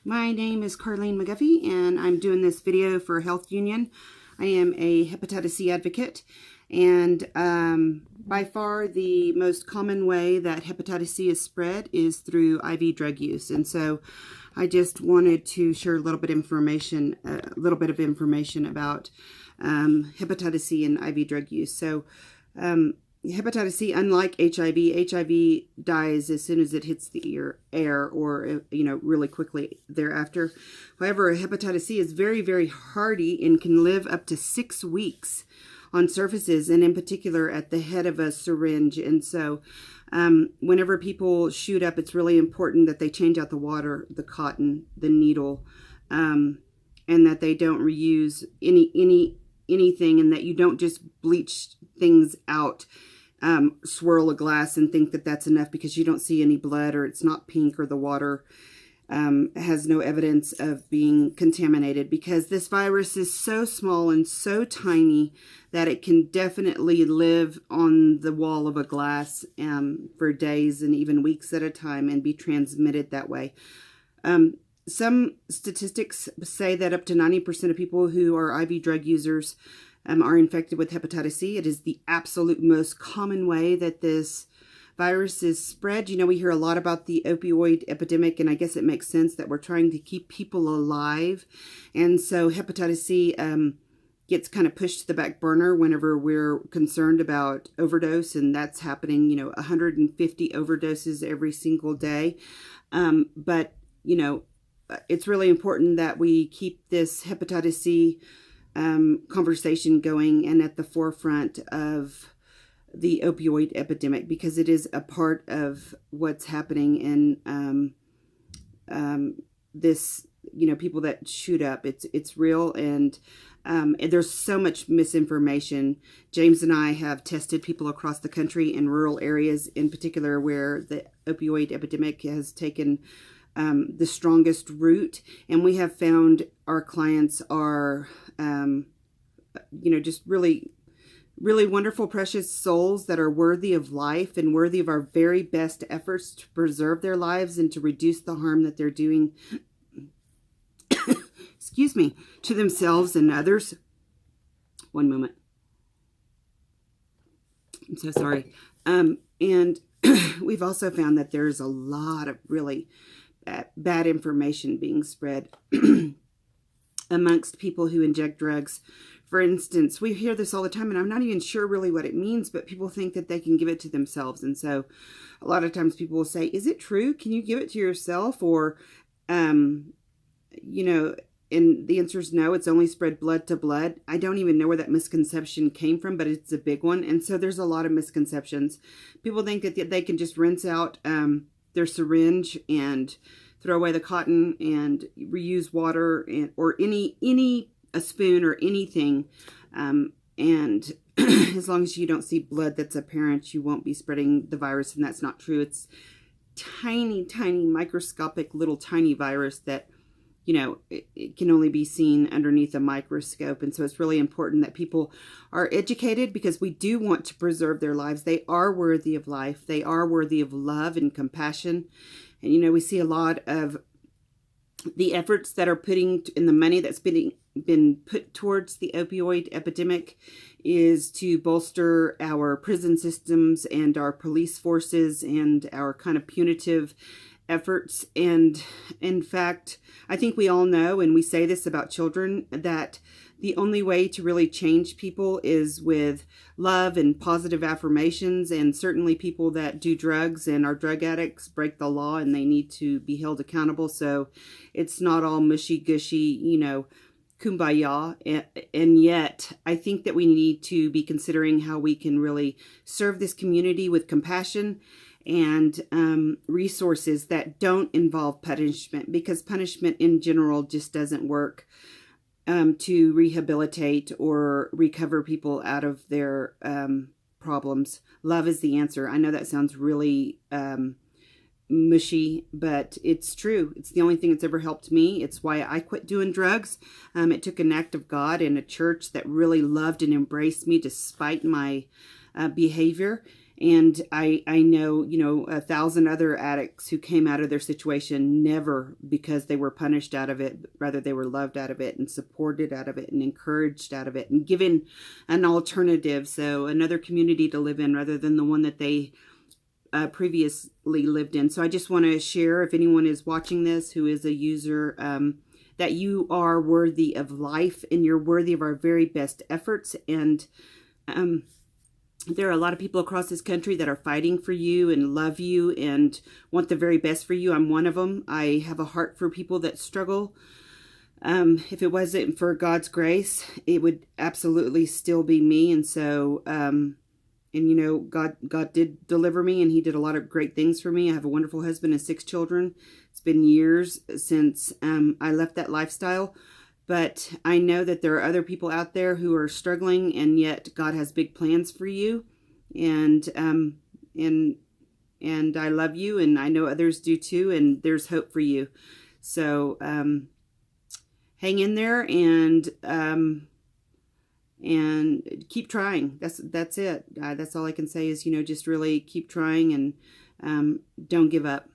My name is Carlene McGuffey, and I'm doing this video for Health Union. I am a hepatitis C advocate, and by far the most common way that hepatitis C is spread is through IV drug use. And so I just wanted to share a little bit of information about hepatitis C and IV drug use. So hepatitis C, unlike HIV dies as soon as it hits the air or, really quickly thereafter. However, hepatitis C is very, very hardy and can live up to 6 weeks on surfaces, and in particular at the head of a syringe. And so whenever people shoot up, it's really important that they change out the water, the cotton, the needle, and that they don't reuse anything, and that you don't just bleach things out, swirl a glass and think that that's enough because you don't see any blood or it's not pink or the water has no evidence of being contaminated, because this virus is so small and so tiny that it can definitely live on the wall of a glass for days and even weeks at a time and be transmitted that way. Some statistics say that up to 90% of people who are IV drug users are infected with hepatitis C. It is the absolute most common way that this virus is spread. We hear a lot about the opioid epidemic, and I guess it makes sense that we're trying to keep people alive. And so hepatitis C gets kind of pushed to the back burner whenever we're concerned about overdose, and that's happening, 150 overdoses every single day. But it's really important that we keep this hepatitis C conversation going and at the forefront of the opioid epidemic, because it is a part of what's happening in this, people that shoot up. It's real, and there's so much misinformation. James and I have tested people across the country in rural areas in particular where the opioid epidemic has taken the strongest root, and we have found our clients are just really wonderful, precious souls that are worthy of life and worthy of our very best efforts to preserve their lives and to reduce the harm that they're doing excuse me, to themselves and others. One moment. I'm so sorry. And we've also found that there's a lot of really bad information being spread amongst people who inject drugs. For instance, we hear this all the time, and I'm not even sure really what it means, but people think that they can give it to themselves. And so a lot of times people will say, is it true? Can you give it to yourself? Or, and the answer is no, it's only spread blood to blood. I don't even know where that misconception came from, but it's a big one. And so there's a lot of misconceptions. People think that they can just rinse out their syringe and throw away the cotton and reuse water or a spoon or anything, and as long as you don't see blood that's apparent, you won't be spreading the virus. And that's not true. It's tiny microscopic little tiny virus that it can only be seen underneath a microscope. And so it's really important that people are educated, because we do want to preserve their lives. They are worthy of life. They are worthy of love and compassion. And we see a lot of the efforts that are putting in the money that's been put towards the opioid epidemic is to bolster our prison systems and our police forces and our kind of punitive efforts. And in fact, I think we all know, and we say this about children, that the only way to really change people is with love and positive affirmations. And certainly people that do drugs and are drug addicts break the law, and they need to be held accountable. So it's not all mushy-gushy, kumbaya. And yet I think that we need to be considering how we can really serve this community with compassion and resources that don't involve punishment, because punishment in general just doesn't work to rehabilitate or recover people out of their problems. Love is the answer. I know that sounds really mushy, but it's true. It's the only thing that's ever helped me. It's why I quit doing drugs. It took an act of God and a church that really loved and embraced me despite my behavior. And I know, you know, 1,000 other addicts who came out of their situation never because they were punished out of it, rather they were loved out of it and supported out of it and encouraged out of it and given an alternative, so another community to live in rather than the one that they previously lived in. So I just want to share, if anyone is watching this who is a user, that you are worthy of life and you're worthy of our very best efforts. And there are a lot of people across this country that are fighting for you and love you and want the very best for you. I'm one of them. I have a heart for people that struggle. If it wasn't for God's grace, it would absolutely still be me. And so, and you know, God did deliver me, and he did a lot of great things for me. I have a wonderful husband and 6 children. It's been years since I left that lifestyle. But I know that there are other people out there who are struggling, and yet God has big plans for you. And I love you, and I know others do too, and there's hope for you. So hang in there and keep trying. That's it. That's all I can say is, you know, just really keep trying and don't give up.